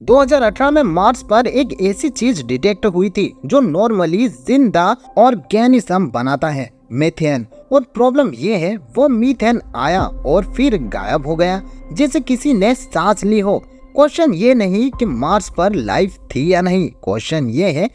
2018 में मार्स पर एक ऐसी चीज डिटेक्ट हुई थी जो नॉर्मली जिंदा ऑर्गेनिज्म बनाता है, मीथेन। और प्रॉब्लम ये है वो मीथेन आया और फिर गायब हो गया, जैसे किसी ने सांस ली हो। क्वेश्चन ये नहीं कि मार्स पर लाइफ थी या नहीं, क्वेश्चन ये है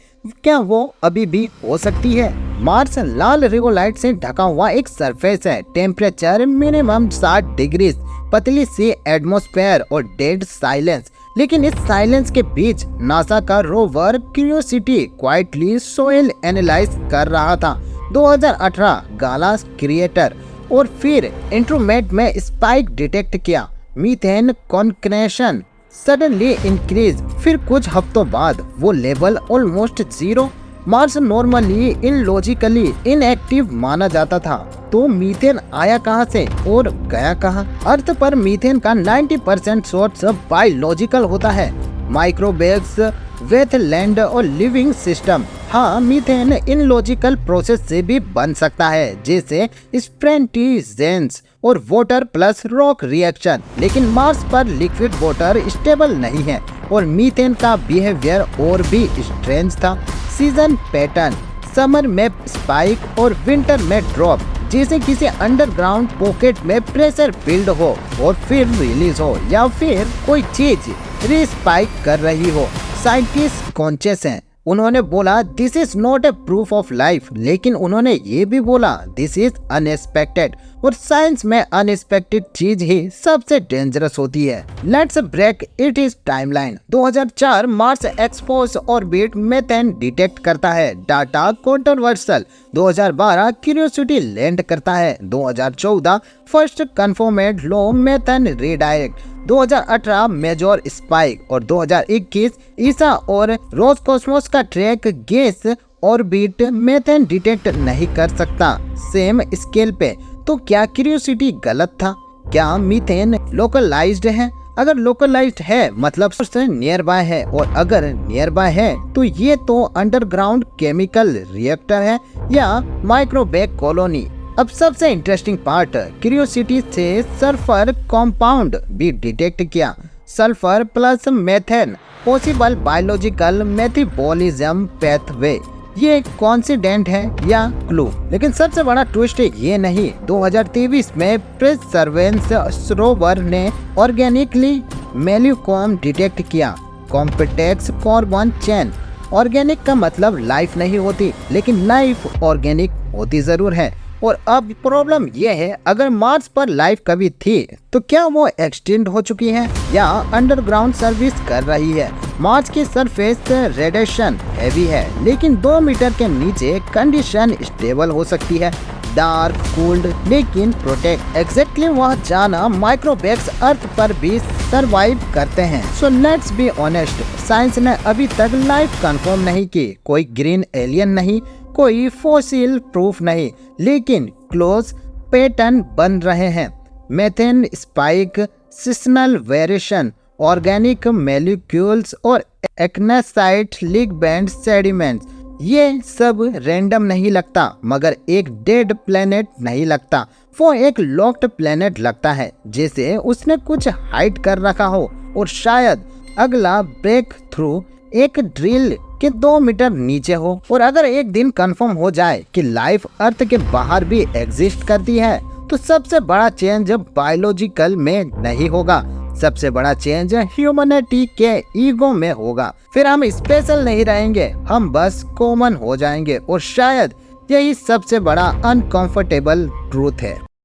क्या वो अभी भी हो सकती है। मार्स लाल रिगोलाइट से ढका हुआ एक सरफेस है, टेम्परेचर मिनिमम 60 डिग्री, पतली सी एटमॉस्फेयर और डेड साइलेंस। लेकिन इस साइलेंस के बीच नासा का rover curiosity quietly soil analyse कर रहा था। 2018 गालास क्रिएटर और फिर इंस्ट्रूमेंट में स्पाइक डिटेक्ट किया। मीथेन कॉन्क्रेशन सडनली इंक्रीज, फिर कुछ हफ्तों बाद वो level almost zero. Mars normally illogically inactive माना जाता था, तो मीथेन आया कहां से और गया कहां? अर्थ पर मीथेन का 90% सोर्स बायोलॉजिकल होता है, माइक्रोवेव्स, वेटलैंड और लिविंग सिस्टम। हाँ, मीथेन इनलॉजिकल प्रोसेस से भी बन सकता है, जैसे स्प्रेंटिजेंस और वाटर प्लस रॉक रिएक्शन। लेकिन मार्स पर लिक्विड वाटर स्टेबल नहीं है और मीथेन का बिहेवियर और भी स्ट्रेंज था। सीजन पैटर्न, समर में स्पाइक और विंटर में ड्रॉप, जैसे किसी अंडरग्राउंड पॉकेट में प्रेशर बिल्ड हो और फिर रिलीज हो, या फिर कोई चीज रीस्पाइक कर रही हो। साइंटिस्ट कॉन्शियस हैं, उन्होंने बोला this is not a proof of life, लेकिन उन्होंने ये भी बोला दिस इज अनएक्सपेक्टेड। और साइंस में अनएक्सपेक्टेड चीज ही सबसे डेंजरस होती है। Let's break it is timeline. 2004 Mars express orbit methane detect करता है, डाटा कंट्रोवर्शियल। 2012 क्यूरियोसिटी लैंड करता है। 2014 फर्स्ट कंफर्मेड लो मीथेन रीडायरेक्ट। 2018 मेजर स्पाइक और 2021 ईसा और रोसकॉस्मोस का track gas orbit methane detect नहीं कर सकता सेम स्केल पे। तो क्या क्यूरियोसिटी गलत था? क्या मीथेन लोकलाइज्ड है? अगर लोकलाइज्ड है मतलब नियर बाय है, और अगर नियर बाय है तो ये तो अंडरग्राउंड केमिकल रिएक्टर है या माइक्रोवेव कॉलोनी। अब सबसे इंटरेस्टिंग पार्ट, क्यूरियोसिटी से सल्फर कंपाउंड भी डिटेक्ट किया। Sulphur plus methane possible biological metabolism pathway. ये कॉन्सिडेंट है या क्लू? लेकिन सबसे बड़ा ट्विस्ट ये नहीं, 2023 में परसेवरेंस रोवर ने ऑर्गेनिकली मेल्यूकॉम डिटेक्ट किया। Complex carbon chain. ऑर्गेनिक का मतलब लाइफ नहीं होती, लेकिन लाइफ ऑर्गेनिक होती जरूर है। और अब प्रॉब्लम ये है, अगर मार्स पर लाइफ कभी थी तो क्या वो एक्सटिंक्ट हो चुकी है या अंडरग्राउंड सर्विस कर रही है? मार्स की सरफेस रेडिएशन हैवी है, लेकिन 2 मीटर के नीचे कंडीशन स्टेबल हो सकती है, डार्क कूल्ड लेकिन प्रोटेक्ट। एग्जैक्टली वह जाना माइक्रोवेव्स अर्थ पर भी सरवाइव करते हैं। So let's be honest, science ने अभी तक लाइफ कंफर्म नहीं की। कोई ग्रीन एलियन नहीं, कोई फॉसिल प्रूफ नहीं, लेकिन क्लोज पैटर्न बन रहे हैं। Methane spike, seasonal variation, organic molecules और एक्नेसाइट लिगेंड सेडिमेंट्स। ये सब रैंडम नहीं लगता, मगर एक डेड प्लेनेट नहीं लगता, वो एक लॉक्ड प्लेनेट लगता है, जैसे उसने कुछ हाइड कर रखा हो। और शायद अगला ब्रेक थ्रू एक ड्रिल के 2 मीटर नीचे हो। और अगर एक दिन कंफर्म हो जाए कि लाइफ अर्थ के बाहर भी एग्जिस्ट करती है, तो सबसे बड़ा चेंज बायोलॉजिकल में नहीं होगा, सबसे बड़ा चेंज ह्यूमैनिटी के ईगो में होगा। फिर हम स्पेशल नहीं रहेंगे, हम बस कॉमन हो जाएंगे। और शायद यही सबसे बड़ा अनकंफर्टेबल ट्रूथ है।